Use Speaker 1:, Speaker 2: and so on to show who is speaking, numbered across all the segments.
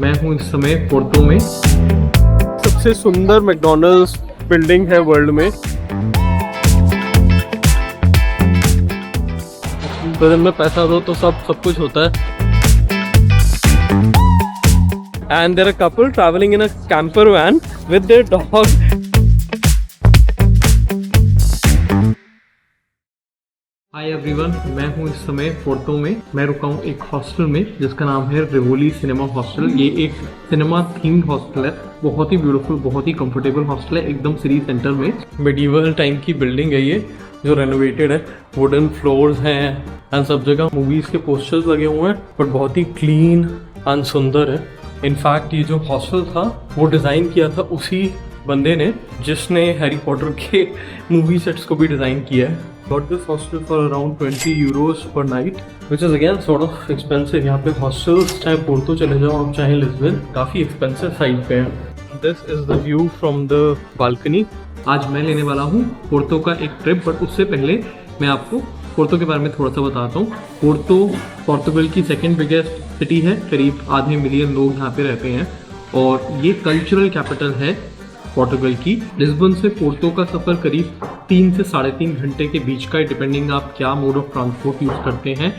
Speaker 1: मैं हूँ इस समय पोर्टो में। सबसे सुंदर मैकडॉनल्ड्स बिल्डिंग है वर्ल्ड में। बदन में पैसा दो तो सब कुछ होता है। And there are a couple traveling in a camper van with their dog. Hi everyone, मैं हूँ इस समय पोर्टो में। मैं रुका हूँ एक हॉस्टल में जिसका नाम है रिवोली सिनेमा हॉस्टल। ये एक सिनेमा थीम्ड हॉस्टल है। बहुत ही ब्यूटीफुल, बहुत ही कंफर्टेबल हॉस्टल है, एकदम सिटी सेंटर में। मेडिवल टाइम की बिल्डिंग है ये, जो रेनोवेटेड है। वुडन फ्लोर्स हैं एंड सब जगह मूवीज के पोस्टर्स लगे हुए हैं, बट बहुत ही क्लीन एंड सुंदर है। इनफैक्ट ये जो हॉस्टल था वो डिज़ाइन किया था उसी बंदे ने जिसने हैरी पॉटर के मूवी सेट्स को भी डिज़ाइन किया है। Got this hostel for around 20 euros per night, which is again sort of expensive. यहाँ पे hostels चाहे पोर्टो चले जाओ आप चाहे लिस्बन, काफ़ी एक्सपेंसिव साइड पे है। This is the view from the balcony. आज मैं लेने वाला हूँ पोर्टो का एक ट्रिप, बट उससे पहले मैं आपको पोर्टो के बारे में थोड़ा सा बताता हूँ। पोर्टो पोर्तुगल की सेकेंड बिगेस्ट सिटी है। करीब आधे मिलियन लोग यहाँ पे रहते हैं और ये कल्चरल कैपिटल है पोर्टुगल की। लिस्बन से पोर्टो का सफ़र करीब 3 से 3.5 घंटे के बीच का है, डिपेंडिंग आप क्या मोड ऑफ ट्रांसपोर्ट यूज़ करते हैं।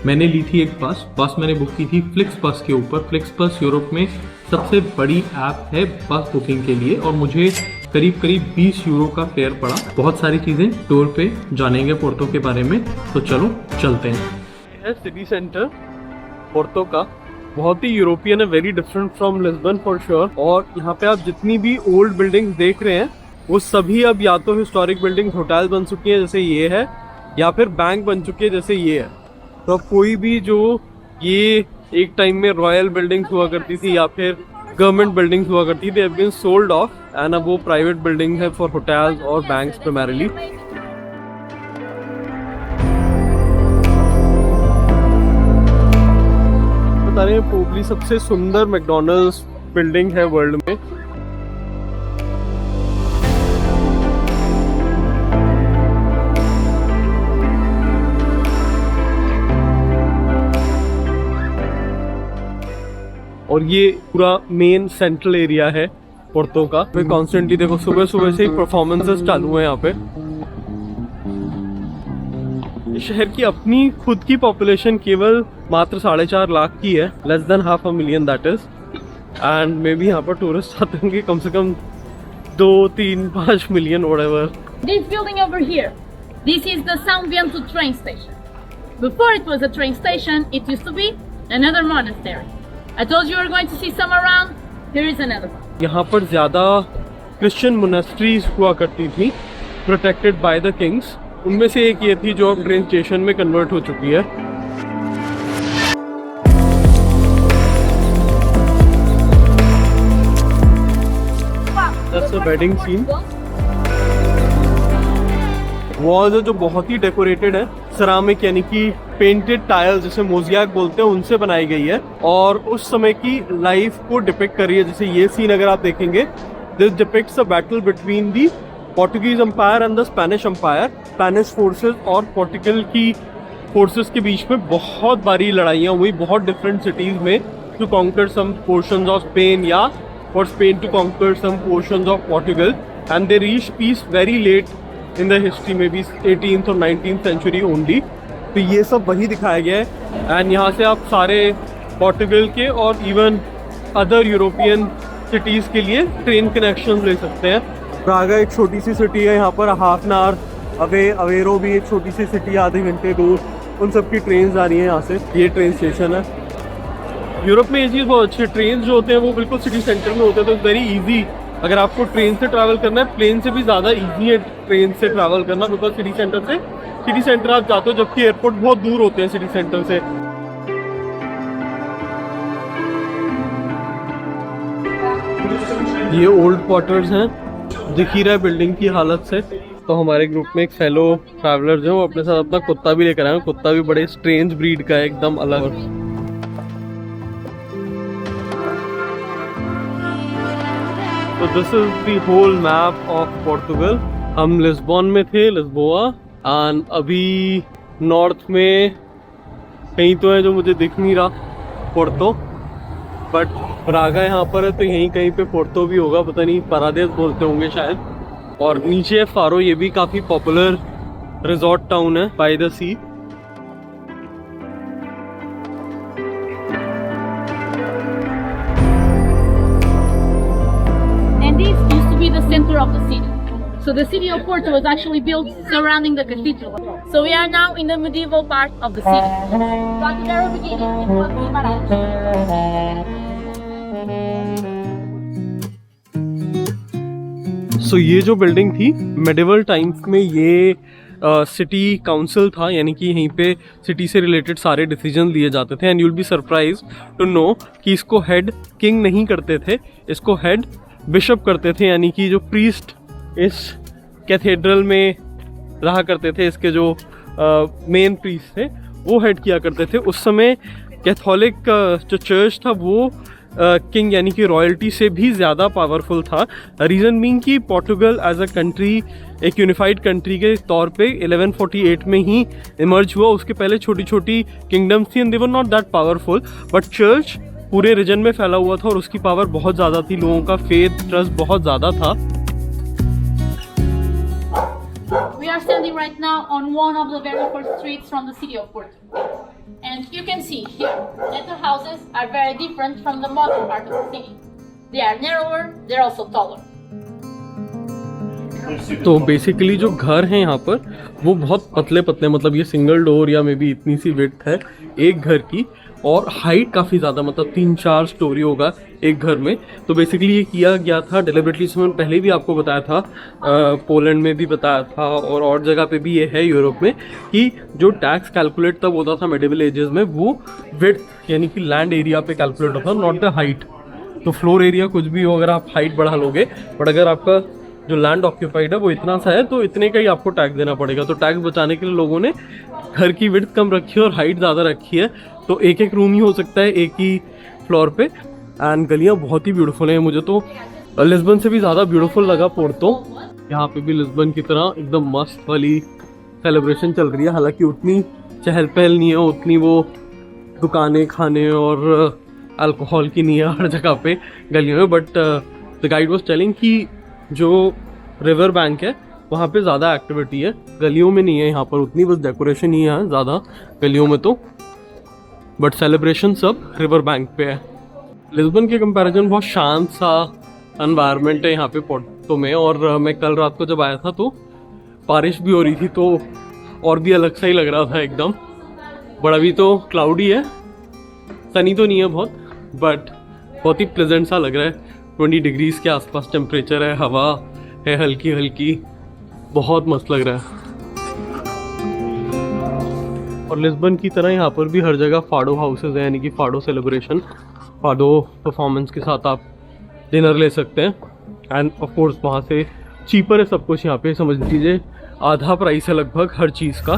Speaker 1: मैंने ली थी एक बस मैंने बुक की थी फ्लिक्स बस के ऊपर। फ्लिक्स बस यूरोप में सबसे बड़ी ऐप है बस बुकिंग के लिए और मुझे करीब 20 यूरो का फेयर पड़ा। बहुत सारी चीज़ें टूर पे जानेंगे पोर्टो के बारे में, तो चलो चलते हैं। यह है सिटी सेंटर पोर्टो का। बहुत ही यूरोपियन है, very different from Lisbon for sure. और यहाँ पे आप जितनी भी ओल्ड बिल्डिंग्स देख रहे हैं वो सभी अब या तो हिस्टोरिक बिल्डिंग होटल बन चुकी है जैसे ये है, या फिर बैंक बन चुकी है जैसे ये है। तो अब कोई भी जो ये एक टाइम में रॉयल बिल्डिंग्स हुआ करती थी या फिर गवर्नमेंट बिल्डिंग्स हुआ करती थी, बीन सोल्ड ऑफ एंड अब वो प्राइवेट बिल्डिंग है फॉर होटल्स और बैंक्स प्राइमरीली। बता रहे हैं पोबली सबसे सुंदर मैकडॉनल्ड्स बिल्डिंग है वर्ल्ड में। और ये पूरा मेन सेंट्रल एरिया है पोर्टो का। मैं कॉन्स्टेंटली देखो सुबह से ही परफॉर्मेंसेस चालू है यहाँ पे। शहर की अपनी खुद की पॉपुलेशन केवल मात्र 4.5 लाख की है, less than 500,000 that is. And may be यहाँ पर टूरिस्ट आते होंगे कम से कम 2, 3, 5 million whatever.
Speaker 2: This building over here, this is the São Bento train station. Before it was a train station, it used to be another monastery. I told you we were going to see some around. Here is another one.
Speaker 1: यहाँ पर ज़्यादा Christian monasteries हुआ करती थी, protected by the Kings. उनमें से एक ये थी जो अब ट्रेन स्टेशन में कन्वर्ट हो चुकी है। That's the wedding scene. Walls है जो बहुत ही डेकोरेटेड है, सेरामिक यानी कि पेंटेड टाइल्स जिसे मोज़ेक बोलते हैं उनसे बनाई गई है और उस समय की लाइफ को डिपिक्ट कर रही है। जैसे ये सीन अगर आप देखेंगे, this depicts a battle between the Portuguese empire and the Spanish empire. Spanish forces और पोर्टुगल की फोर्सेस के बीच में बहुत बारी लड़ाइयाँ हुई, बहुत डिफरेंट सिटीज़ में, to conquer some portions of Spain या for Spain to conquer some portions of Portugal. And they reach peace very late in the history, maybe 18th और 19th सेंचुरी ओनली। तो ये सब वही दिखाया गया है। एंड यहाँ से आप सारे पोर्टुगल के और इवन अदर यूरोपियन सिटीज़ के लिए ट्रेन कनेक्शन ले सकते हैं। प्रागा एक छोटी सी सिटी है, यहाँ पर हाफ एन आवर अवेरो भी एक छोटी सी सिटी, आधे घंटे दूर, उन सब की ट्रेन आ रही हैं यहाँ से। ये ट्रेन स्टेशन है। यूरोप में ये चीज़ बहुत अच्छी है, ट्रेन जो होते हैं वो बिल्कुल सिटी सेंटर में होते हैं, तो वेरी ईजी। अगर आपको ट्रेन से ट्रैवल करना है, प्लेन से भी ज़्यादा ईजी है ट्रेन से ट्रैवल करना, बिकॉज सिटी सेंटर आप जाते हो, जबकि एयरपोर्ट बहुत दूर होते हैं सिटी सेंटर से। ये ओल्ड क्वार्टर्स हैं, दिख ही रहा है बिल्डिंग की हालत से। तो हमारे ग्रुप में एक फेलो ट्रैवलर जो अपने साथ अपना कुत्ता भी लेकर आए। कुत्ता भी बड़े स्ट्रेंज ब्रीड का है, एकदम अलग। तो this is the whole map of Portugal. हम लिस्बन में थे, लिस्बोआ, एंड अभी नॉर्थ में कहीं तो है जो मुझे दिख नहीं रहा, पोर्टो। बट प्रागा यहाँ पर है तो यहीं कहीं पे पोर्तो भी होगा, पता नहीं, पारादेस बोलते होंगे शायद। और नीचे है फारो, ये भी काफ़ी पॉपुलर रिजॉर्ट टाउन है by the sea.
Speaker 2: And this used to be the center of the city. So the city of Porto was actually built surrounding the cathedral. So we are now in the medieval part of the city. So at the very beginning, it was Guimarães.
Speaker 1: सो ये जो building थी medieval times में, ये city council था, यानी कि यहीं पे सिटी से रिलेटेड सारे डिसीजन लिए जाते थे। And you will be surprise to know कि इसको हेड किंग नहीं करते थे, इसको हेड बिशप करते थे, यानी कि जो प्रीस्ट इस कैथेड्रल में रहा करते थे, इसके जो मेन प्रीस्ट थे वो हेड किया करते थे। उस समय कैथोलिक जो चर्च था वो किंग यानी कि रॉयल्टी से भी ज़्यादा पावरफुल था। रीज़न बीइंग कि पोर्टुगल एज अ कंट्री एक यूनिफाइड कंट्री के तौर पे 1148 में ही इमर्ज हुआ। उसके पहले छोटी छोटी किंगडम्स थी and they were not that powerful, but church पूरे रीजन में फैला हुआ था और उसकी पावर बहुत ज़्यादा थी, लोगों का फेथ ट्रस्ट बहुत ज़्यादा था।
Speaker 2: We are standing right now on one of the very first streets from the city of Porto. And you can see here that the houses are very different from the modern part of the city. They are narrower, they're also taller.
Speaker 1: तो basically जो घर हैं यहाँ पर वो बहुत पतले पतले, मतलब ये सिंगल डोर या मे बी इतनी सी विड्थ है एक घर की, और हाइट काफ़ी ज़्यादा, मतलब 3-4 स्टोरी होगा एक घर में। तो बेसिकली ये किया गया था डेलिबरेटली, मैंने पहले भी आपको बताया था, पोलैंड में भी बताया था और जगह पे भी ये है यूरोप में, कि जो टैक्स कैलकुलेट तब होता था मेडिवल एजेस में वो विड्थ यानी कि लैंड एरिया पे कैलकुलेट होता था, नॉट द हाइट। तो फ्लोर एरिया कुछ भी हो अगर आप हाइट बढ़ा लोगे, बट अगर आपका जो लैंड ऑक्यूपाइड है वो इतना सा है तो इतने का ही आपको टैक्स देना पड़ेगा। तो टैक्स बचाने के लिए लोगों ने घर की विड्थ कम रखी है और हाइट ज़्यादा रखी है, तो एक एक रूम ही हो सकता है एक ही फ्लोर पे। एंड गलियाँ बहुत ही ब्यूटीफुल हैं, मुझे तो लिस्बन से भी ज़्यादा ब्यूटीफुल लगा पोर्तो। यहाँ पे भी लिस्बन की तरह एकदम मस्त वाली सेलिब्रेशन चल रही है, हालांकि उतनी चहल पहल नहीं है, उतनी वो दुकानें खाने और अल्कोहल की नहीं है हर जगह पे गलियों में। But the guide was telling कि जो रिवर बैंक है वहाँ पे ज़्यादा एक्टिविटी है, गलियों में नहीं है यहाँ पर उतनी, बस डेकोरेशन ही है ज़्यादा गलियों में तो, बट सेलिब्रेशन सब रिवर बैंक पे है। लिस्बन के कंपैरिजन बहुत शांत सा एनवायरनमेंट है यहाँ पे पोर्टो में। और मैं कल रात को जब आया था तो बारिश भी हो रही थी, तो और भी अलग सा ही लग रहा था एकदम। बट अभी तो क्लाउडी है, सनी तो नहीं है बहुत, बट बहुत ही प्लेजेंट सा लग रहा है। 20 डिग्रीज़ के आसपास टेम्परेचर है, हवा है हल्की हल्की, बहुत मस्त लग रहा है। और लिस्बन की तरह यहाँ पर भी हर जगह फाडो हाउसेज हैं, यानी कि फाडो सेलिब्रेशन, फाडो परफॉर्मेंस के साथ आप डिनर ले सकते हैं। एंड ऑफ कोर्स वहाँ से चीपर है सब कुछ, यहाँ पे समझ लीजिए आधा प्राइस है लगभग हर चीज़ का।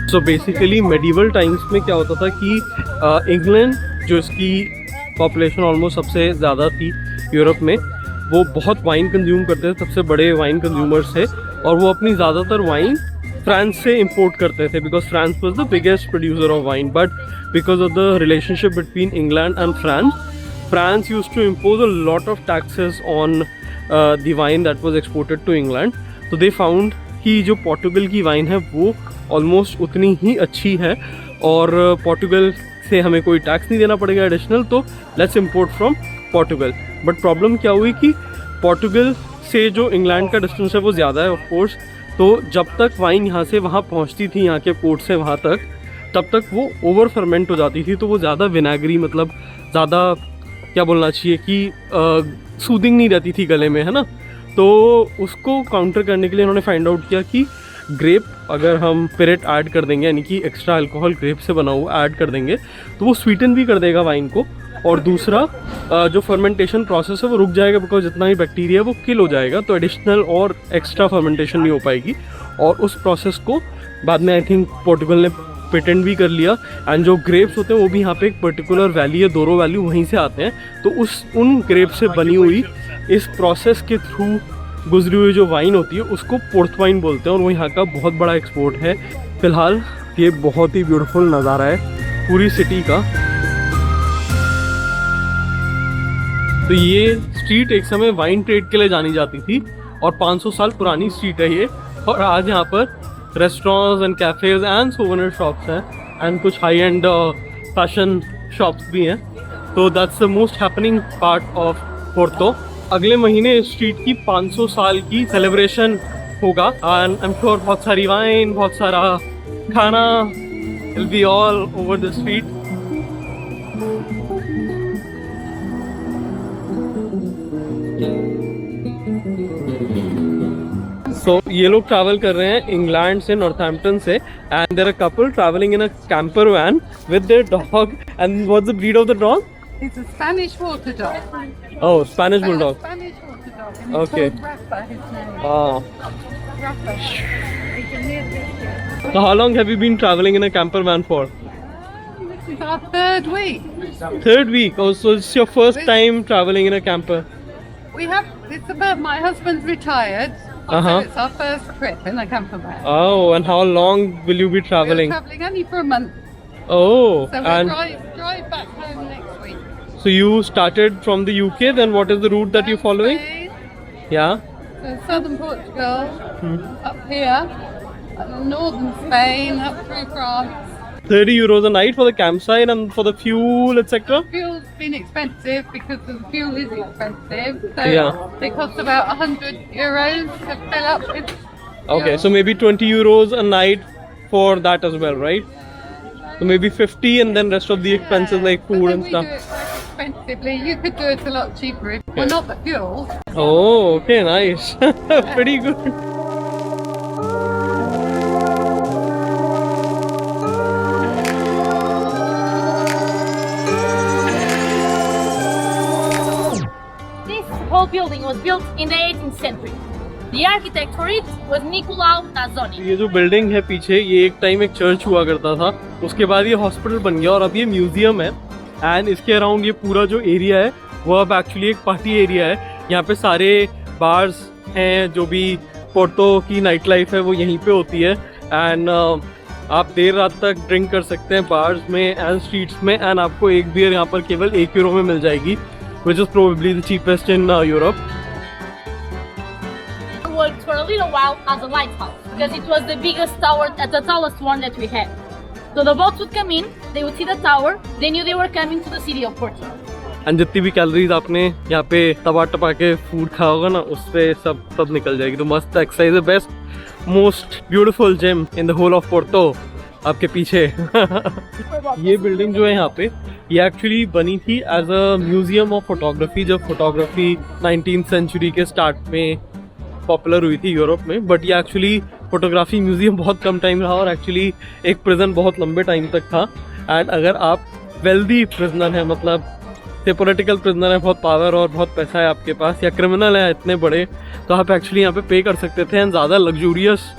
Speaker 1: सो बेसिकली मेडिवल टाइम्स में क्या होता था कि इंग्लैंड जो इसकी पॉपुलेशन ऑलमोस्ट सबसे ज़्यादा थी यूरोप में, वो बहुत वाइन कंज्यूम करते थे, सबसे बड़े वाइन कंज्यूमर्स थे, और वो अपनी ज़्यादातर वाइन फ्रांस से इंपोर्ट करते थे, because France was the biggest producer of wine. But because of the relationship between England and France used to impose a lot of taxes on the wine that was exported to England. तो they found कि जो पोर्टुगल की wine है वो almost उतनी ही अच्छी है, और पोर्टुगल से हमें कोई टैक्स नहीं देना पड़ेगा एडिशनल, तो let's import from Portugal. But problem क्या हुई कि पोर्टुगल से जो इंग्लैंड का डिस्टेंस है वो ज़्यादा है ऑफ कोर्स, तो जब तक वाइन यहाँ से वहाँ पहुँचती थी, यहाँ के पोर्ट से वहाँ तक, तब तक वो ओवर फर्मेंट हो जाती थी, तो वो ज़्यादा विनेगरी, मतलब ज़्यादा क्या बोलना चाहिए कि सूदिंग नहीं रहती थी गले में, है ना। तो उसको काउंटर करने के लिए उन्होंने फाइंड आउट किया कि ग्रेप अगर हम पिरेट ऐड कर देंगे, यानी कि एक्स्ट्रा अल्कोहल ग्रेप से बना हुआ ऐड कर देंगे, तो वो स्वीटन भी कर देगा वाइन को, और दूसरा जो फर्मेंटेशन प्रोसेस है वो रुक जाएगा, बिकॉज जितना ही बैक्टीरिया है वो किल हो जाएगा, तो एडिशनल और एक्स्ट्रा फर्मेंटेशन नहीं हो पाएगी। और उस प्रोसेस को बाद में आई थिंक पोर्टुगल ने पेटेंट भी कर लिया। एंड जो ग्रेप्स होते हैं वो भी यहाँ पे एक पर्टिकुलर वैली है, दोरो वैली, वहीं से आते हैं। तो उन ग्रेप से बनी हुई इस प्रोसेस के थ्रू गुजरी हुई जो वाइन होती है उसको पोर्ट वाइन बोलते हैं, और वो यहाँ का बहुत बड़ा एक्सपोर्ट है। फिलहाल ये बहुत ही ब्यूटीफुल नज़ारा है पूरी सिटी का। तो ये स्ट्रीट एक समय वाइन ट्रेड के लिए जानी जाती थी और 500 साल पुरानी स्ट्रीट है ये। और आज यहाँ पर restaurants and cafes and souvenir shops हैं एंड कुछ हाई एंड फैशन शॉप्स भी हैं। तो that's the most happening part of Porto. अगले महीने इस स्ट्रीट की 500 साल की सेलिब्रेशन होगा एंड आई एम श्योर बहुत सारी वाइन, बहुत सारा खाना will be all over the street. So, ये लोग ट्रैवल कर रहे हैं इंग्लैंड से, नॉर्थहैम्पटन से, and there a couple traveling in a camper van with their dog. And what's the breed of the dog?
Speaker 3: It's a Spanish water dog.
Speaker 1: Oh, Spanish bulldog.
Speaker 3: Spanish water dog. And
Speaker 1: Okay.
Speaker 3: It's called Rafa, his name.
Speaker 1: Ah.
Speaker 3: Rafa. He's a near visitor.
Speaker 1: So how long have you been traveling in a camper van for?
Speaker 3: This is our third week.
Speaker 1: Third week. Oh, so it's your first time traveling in a camper.
Speaker 3: It's about my husband's retired.
Speaker 1: Uh-huh.
Speaker 3: So it's our first trip in a camper van.
Speaker 1: Oh, and how long will you be
Speaker 3: We're
Speaker 1: traveling?
Speaker 3: travelling only for a month.
Speaker 1: Oh,
Speaker 3: So we'll
Speaker 1: and
Speaker 3: drive back home next week.
Speaker 1: so you started from the UK. Then what is the route that you're following?
Speaker 3: Spain,
Speaker 1: Yeah.
Speaker 3: so southern Portugal,
Speaker 1: Hmm.
Speaker 3: up here, and northern Spain, up through France.
Speaker 1: 30 euros a night for the campsite and for the fuel, etc.
Speaker 3: Fuel's been expensive because the fuel is expensive. So
Speaker 1: Yeah.
Speaker 3: it costs about 100 euros to fill up with.
Speaker 1: Okay, so maybe 20 euros a night for that as well, right? So maybe 50 and then rest of the expenses like
Speaker 3: But
Speaker 1: food
Speaker 3: then
Speaker 1: and
Speaker 3: we
Speaker 1: stuff.
Speaker 3: do it quite expensively. You could do it a lot cheaper. Well, not the fuel.
Speaker 1: Oh, okay, nice. Pretty good.
Speaker 2: This whole building was built in the 18th century. The architect for it was Niccolao Nazzoni.
Speaker 1: ये जो building है पीछे, ये एक time एक church हुआ करता था, उसके बाद ये हॉस्पिटल बन गया और अब ये म्यूजियम है। एंड इसके अराउंड ये पूरा जो एरिया है वो अब एक्चुअली एक पार्टी एरिया है। यहाँ पे सारे बार्स हैं, जो भी पोर्तो की नाइट लाइफ है वो यहीं पे होती है। एंड आप देर रात तक ड्रिंक कर सकते हैं बार्स में एंड स्ट्रीट्स में। एंड आपको एक बियर यहाँ पर केवल 1 यूरो में मिल जाएगी, which is probably the cheapest in Europe.
Speaker 2: Worked for a little while as a lighthouse because it was the biggest tower, the tallest one that we had. So the boats would come in, they would see the tower, they knew they were coming to the city of Porto.
Speaker 1: And जितनी भी calories आपने यहाँ पे टपा टपा के food खाया होगा ना, उससे सब निकल जाएगी। तो मस्त एक्सरसाइज है, best most beautiful gym in the whole of Porto आपके पीछे। ये बिल्डिंग जो है यहाँ पे, ये एक्चुअली बनी थी as a museum of photography, जब फोटोग्राफी 19th सेंचुरी के स्टार्ट में पॉपुलर हुई थी यूरोप में। बट ये एक्चुअली फोटोग्राफी म्यूजियम बहुत कम टाइम रहा और एक्चुअली एक प्रिजन बहुत लंबे टाइम तक था। एंड अगर आप वेल्दी प्रिजनर हैं, मतलब से पॉलिटिकल प्रिजनर है, बहुत पावर और बहुत पैसा है आपके पास, या क्रिमिनल है इतने बड़े, तो आप एक्चुअली यहाँ पे पे कर सकते थे। एंड ज़्यादा लग्जूरियस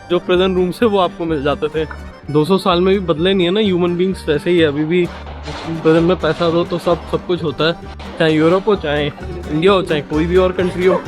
Speaker 1: जो प्रिजन रूम्स है वो आपको मिल जाते थे। 200 साल में भी बदले नहीं है ना, ह्यूमन बींग्स वैसे ही है अभी भी। प्रिजन में पैसा दो तो सब कुछ होता है, चाहे यूरोप हो, चाहे इंडिया हो, चाहे कोई भी और कंट्री हो।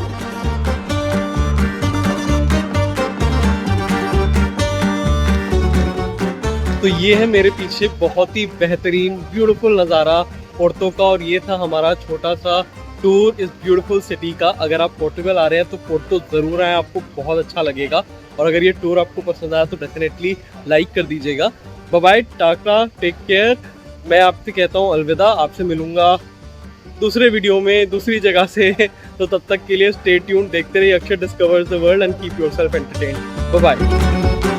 Speaker 1: तो ये है मेरे पीछे बहुत ही बेहतरीन ब्यूटीफुल नज़ारा पोर्तो का, और ये था हमारा छोटा सा टूर इस ब्यूटीफुल सिटी का। अगर आप पोर्टुगल आ रहे हैं तो पोर्तो ज़रूर आए, आपको बहुत अच्छा लगेगा। और अगर ये टूर आपको पसंद आया तो डेफिनेटली लाइक कर दीजिएगा। Bye bye, tata, take care. मैं आपसे कहता हूँ अलविदा, आपसे मिलूँगा दूसरे वीडियो में दूसरी जगह से। तो तब तक के लिए स्टे ट्यून्ड, देखते रहिए Akshar discovers the world and keep yourself entertained. Bye bye.